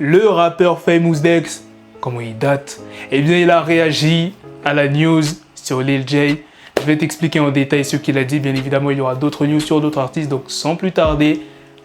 Le rappeur Famous Dex, comment il date? Eh bien, il a réagi à la news sur Lil J. Je vais t'expliquer en détail ce qu'il a dit. Bien évidemment, il y aura d'autres news sur d'autres artistes. Donc, sans plus tarder,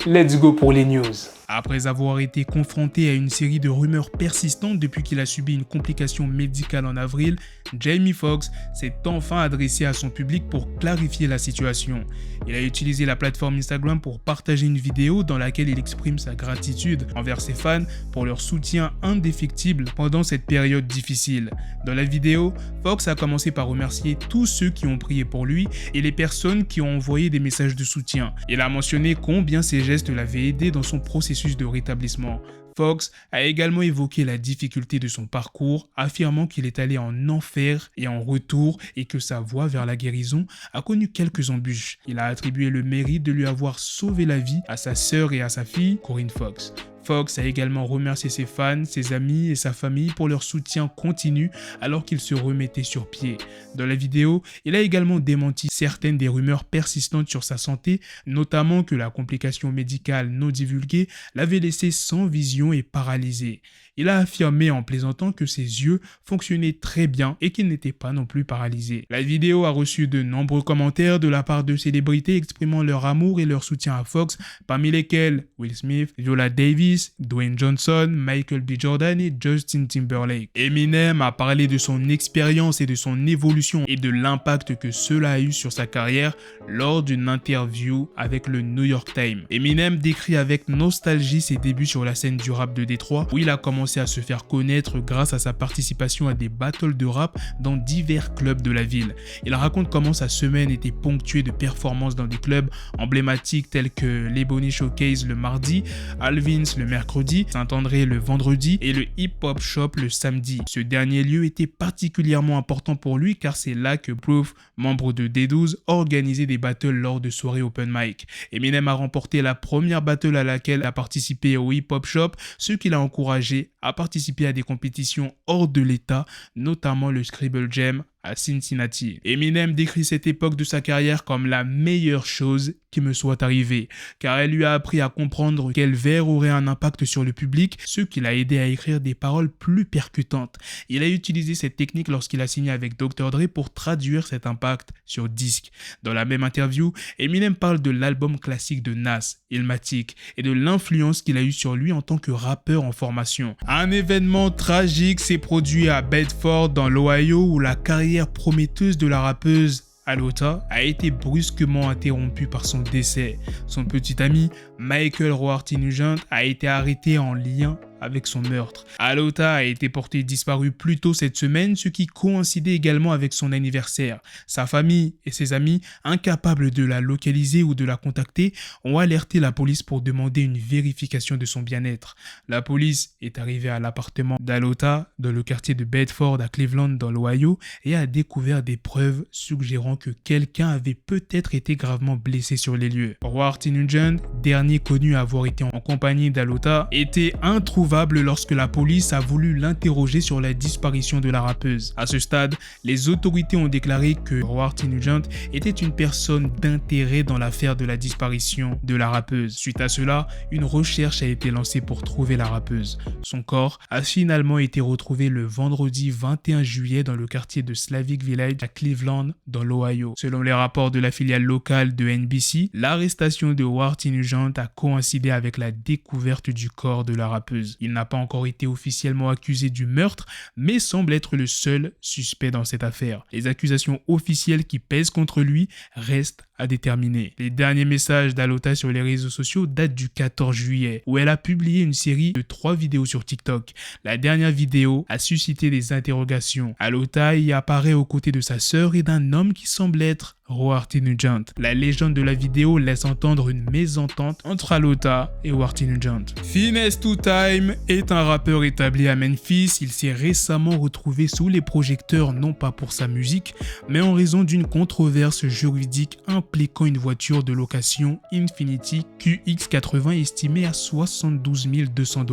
let's go pour les news. Après avoir été confronté à une série de rumeurs persistantes depuis qu'il a subi une complication médicale en avril, Jamie Foxx s'est enfin adressé à son public pour clarifier la situation. Il a utilisé la plateforme Instagram pour partager une vidéo dans laquelle il exprime sa gratitude envers ses fans pour leur soutien indéfectible pendant cette période difficile. Dans la vidéo, Foxx a commencé par remercier tous ceux qui ont prié pour lui et les personnes qui ont envoyé des messages de soutien. Il a mentionné combien ces gestes l'avaient aidé dans son processus de rétablissement. Foxx a également évoqué la difficulté de son parcours, affirmant qu'il est allé en enfer et en retour et que sa voie vers la guérison a connu quelques embûches. Il a attribué le mérite de lui avoir sauvé la vie à sa sœur et à sa fille, Corinne Foxx. Foxx a également remercié ses fans, ses amis et sa famille pour leur soutien continu alors qu'il se remettait sur pied. Dans la vidéo, il a également démenti certaines des rumeurs persistantes sur sa santé, notamment que la complication médicale non divulguée l'avait laissé sans vision et paralysé. Il a affirmé en plaisantant que ses yeux fonctionnaient très bien et qu'il n'était pas non plus paralysé. La vidéo a reçu de nombreux commentaires de la part de célébrités exprimant leur amour et leur soutien à Foxx, parmi lesquels Will Smith, Viola Davis, Dwayne Johnson, Michael B. Jordan et Justin Timberlake. Eminem a parlé de son expérience et de son évolution et de l'impact que cela a eu sur sa carrière lors d'une interview avec le New York Times. Eminem décrit avec nostalgie ses débuts sur la scène du rap de Détroit où il a commencé à se faire connaître grâce à sa participation à des battles de rap dans divers clubs de la ville. Il raconte comment sa semaine était ponctuée de performances dans des clubs emblématiques tels que l'Ebony Showcase le mardi, Alvin's le mercredi, Saint-André le vendredi et le Hip Hop Shop le samedi. Ce dernier lieu était particulièrement important pour lui car c'est là que Proof, membre de D12, organisait des battles lors de soirées open mic. Eminem a remporté la première battle à laquelle il a participé au Hip Hop Shop, ce qui l'a encouragé à participer à des compétitions hors de l'État, notamment le Scribble Jam à Cincinnati. Eminem décrit cette époque de sa carrière comme la meilleure chose qui me soit arrivée, car elle lui a appris à comprendre quel vers aurait un impact sur le public, ce qui l'a aidé à écrire des paroles plus percutantes. Il a utilisé cette technique lorsqu'il a signé avec Dr. Dre pour traduire cet impact sur disque. Dans la même interview, Eminem parle de l'album classique de Nas, Illmatic, et de l'influence qu'il a eue sur lui en tant que rappeur en formation. Un événement tragique s'est produit à Bedford dans l'Ohio où la carrière prometteuse de la rappeuse Alota a été brusquement interrompue par son décès. Son petit ami Michael Roarty Nugent a été arrêté en lien avec son meurtre. Alota a été portée disparue plus tôt cette semaine, ce qui coïncidait également avec son anniversaire. Sa famille et ses amis, incapables de la localiser ou de la contacter, ont alerté la police pour demander une vérification de son bien-être. La police est arrivée à l'appartement d'Alota, dans le quartier de Bedford à Cleveland dans l'Ohio, et a découvert des preuves suggérant que quelqu'un avait peut-être été gravement blessé sur les lieux. Roarty Nugent, dernier connu à avoir été en compagnie d'Alota, était introuvable lorsque la police a voulu l'interroger sur la disparition de la rappeuse. À ce stade, les autorités ont déclaré que Roarty Nugent était une personne d'intérêt dans l'affaire de la disparition de la rappeuse. Suite à cela, une recherche a été lancée pour trouver la rappeuse. Son corps a finalement été retrouvé le vendredi 21 juillet dans le quartier de Slavic Village à Cleveland, dans l'Ohio. Selon les rapports de la filiale locale de NBC, l'arrestation de Roarty Nugent a coïncidé avec la découverte du corps de la rappeuse. Il n'a pas encore été officiellement accusé du meurtre, mais semble être le seul suspect dans cette affaire. Les accusations officielles qui pèsent contre lui restent à déterminer. Les derniers messages d'Alota sur les réseaux sociaux datent du 14 juillet, où elle a publié une série de 3 vidéos sur TikTok. La dernière vidéo a suscité des interrogations. Alota y apparaît aux côtés de sa sœur et d'un homme qui semble être Roarty Nugent. La légende de la vidéo laisse entendre une mésentente entre Alota et Roarty Nugent. Finesse2Tyme est un rappeur établi à Memphis. Il s'est récemment retrouvé sous les projecteurs non pas pour sa musique, mais en raison d'une controverse juridique impliquant une voiture de location Infiniti QX80 estimée à $72 200,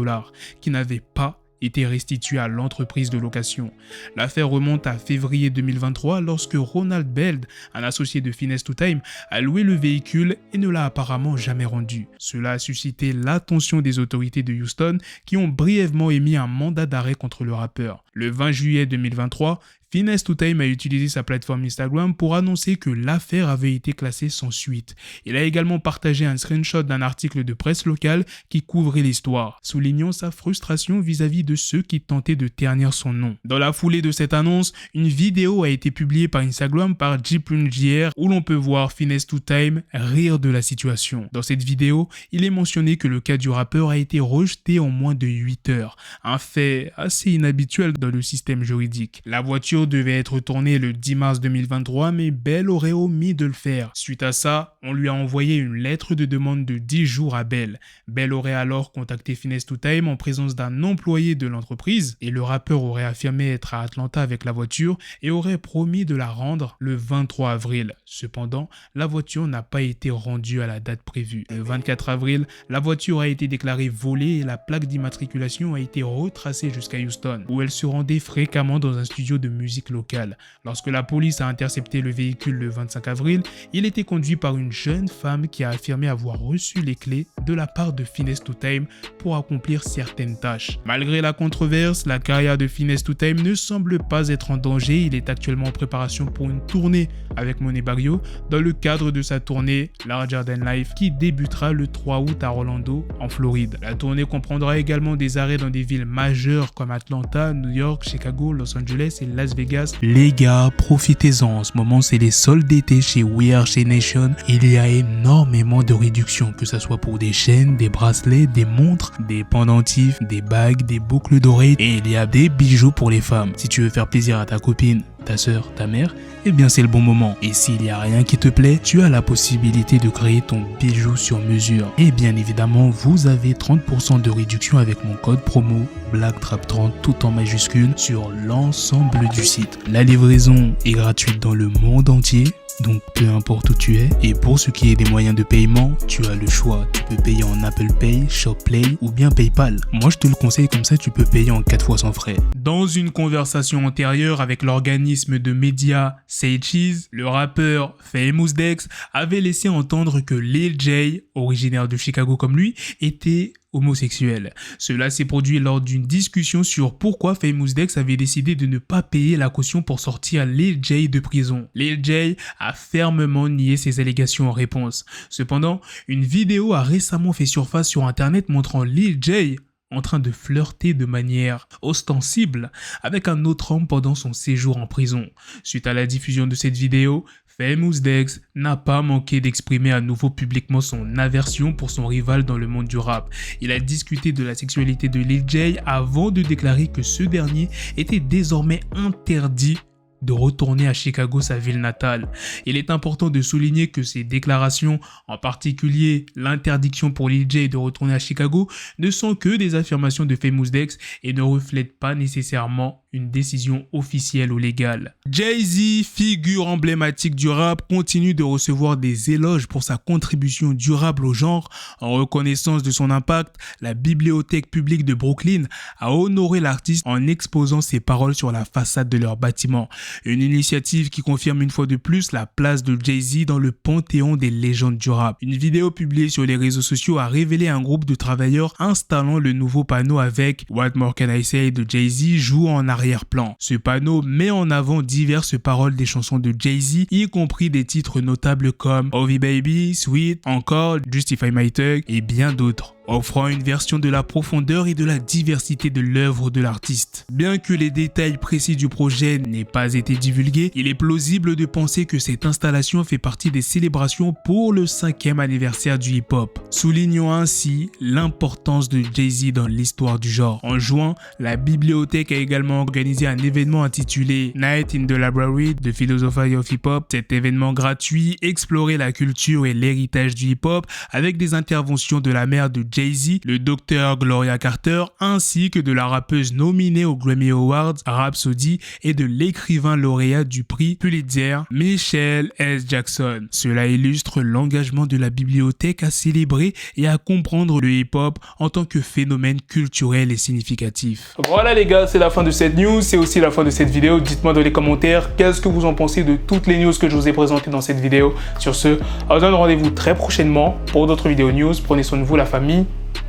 qui n'avait pas été restitués à l'entreprise de location. L'affaire remonte à février 2023 lorsque Ronald Beld, un associé de Finesse 2 Tyme, a loué le véhicule et ne l'a apparemment jamais rendu. Cela a suscité l'attention des autorités de Houston qui ont brièvement émis un mandat d'arrêt contre le rappeur. Le 20 juillet 2023, Finesse 2 Tyme a utilisé sa plateforme Instagram pour annoncer que l'affaire avait été classée sans suite. Il a également partagé un screenshot d'un article de presse locale qui couvrait l'histoire, soulignant sa frustration vis-à-vis de ceux qui tentaient de ternir son nom. Dans la foulée de cette annonce, une vidéo a été publiée par Instagram par JR où l'on peut voir Finesse 2 Tyme rire de la situation. Dans cette vidéo, il est mentionné que le cas du rappeur a été rejeté en moins de 8 heures, un fait assez inhabituel dans le système juridique. La voiture devait être tournée le 10 mars 2023, mais Bell aurait omis de le faire. Suite à ça, on lui a envoyé une lettre de demande de 10 jours à Bell. Bell aurait alors contacté Finesse 2 Tyme en présence d'un employé de l'entreprise et le rappeur aurait affirmé être à Atlanta avec la voiture et aurait promis de la rendre le 23 avril. Cependant, la voiture n'a pas été rendue à la date prévue. Le 24 avril, la voiture a été déclarée volée et la plaque d'immatriculation a été retracée jusqu'à Houston, où elle se rendait fréquemment dans un studio de musique locale. Lorsque la police a intercepté le véhicule le 25 avril, il était conduit par une jeune femme qui a affirmé avoir reçu les clés de la part de Finesse 2 Tyme pour accomplir certaines tâches. Malgré la controverse, la carrière de Finesse 2 Tyme ne semble pas être en danger. Il est actuellement en préparation pour une tournée avec Monet Barrio dans le cadre de sa tournée Larger Than Life qui débutera le 3 août à Orlando en Floride. La tournée comprendra également des arrêts dans des villes majeures comme Atlanta, New York, Chicago, Los Angeles et Las Vegas. Les gars, profitez-en, en ce moment c'est les soldes d'été chez We Are Chain Nation. Il y a énormément de réductions, que ce soit pour des chaînes, des bracelets, des montres, des pendentifs, des bagues, des boucles d'oreilles et il y a des bijoux pour les femmes. Si tu veux faire plaisir à ta copine, ta soeur, ta mère, eh bien c'est le bon moment. Et s'il n'y a rien qui te plaît, tu as la possibilité de créer ton bijou sur mesure. Et bien évidemment, vous avez 30% de réduction avec mon code promo BLACKTRAP30 tout en majuscule sur l'ensemble du site. La livraison est gratuite dans le monde entier. Donc peu importe où tu es. Et pour ce qui est des moyens de paiement, tu as le choix. Tu peux payer en Apple Pay, ShopPay ou bien PayPal. Moi je te le conseille, comme ça tu peux payer en 4 fois sans frais. Dans une conversation antérieure avec l'organisme de médias Say Cheese, le rappeur Famous Dex avait laissé entendre que Lil J, originaire de Chicago comme lui, était homosexuel. Cela s'est produit lors d'une discussion sur pourquoi Famous Dex avait décidé de ne pas payer la caution pour sortir Lil J de prison. Lil J a fermement nié ces allégations en réponse. Cependant, une vidéo a récemment fait surface sur internet montrant Lil J en train de flirter de manière ostensible avec un autre homme pendant son séjour en prison. Suite à la diffusion de cette vidéo, Famous Dex n'a pas manqué d'exprimer à nouveau publiquement son aversion pour son rival dans le monde du rap. Il a discuté de la sexualité de Lil J avant de déclarer que ce dernier était désormais interdit de retourner à Chicago, sa ville natale. Il est important de souligner que ces déclarations, en particulier l'interdiction pour Lil J de retourner à Chicago, ne sont que des affirmations de Famous Dex et ne reflètent pas nécessairement une décision officielle ou légale. Jay-Z, figure emblématique du rap, continue de recevoir des éloges pour sa contribution durable au genre. En reconnaissance de son impact, la Bibliothèque publique de Brooklyn a honoré l'artiste en exposant ses paroles sur la façade de leur bâtiment. Une initiative qui confirme une fois de plus la place de Jay-Z dans le panthéon des légendes du rap. Une vidéo publiée sur les réseaux sociaux a révélé un groupe de travailleurs installant le nouveau panneau avec What More Can I Say de Jay-Z jouant en arrière-plan. Ce panneau met en avant diverses paroles des chansons de Jay-Z, y compris des titres notables comme Ovi Baby, Sweet, encore Justify My Thug et bien d'autres, offrant une version de la profondeur et de la diversité de l'œuvre de l'artiste. Bien que les détails précis du projet n'aient pas été divulgués, il est plausible de penser que cette installation fait partie des célébrations pour le 5e anniversaire du hip-hop, soulignant ainsi l'importance de Jay-Z dans l'histoire du genre. En juin, la bibliothèque a également organisé un événement intitulé Night in the Library de Philosophy of Hip-Hop. Cet événement gratuit explorait la culture et l'héritage du hip-hop avec des interventions de la mère de Jay-Z Jay-Z, le docteur Gloria Carter, ainsi que de la rappeuse nominée aux Grammy Awards Rhapsody et de l'écrivain lauréat du prix Pulitzer Michael S. Jackson. Cela illustre l'engagement de la bibliothèque à célébrer et à comprendre le hip-hop en tant que phénomène culturel et significatif. Voilà les gars, c'est la fin de cette news, c'est aussi la fin de cette vidéo. Dites-moi dans les commentaires qu'est-ce que vous en pensez de toutes les news que je vous ai présentées dans cette vidéo. Sur ce, on se donne rendez-vous très prochainement pour d'autres vidéos news. Prenez soin de vous la famille.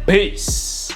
Peace.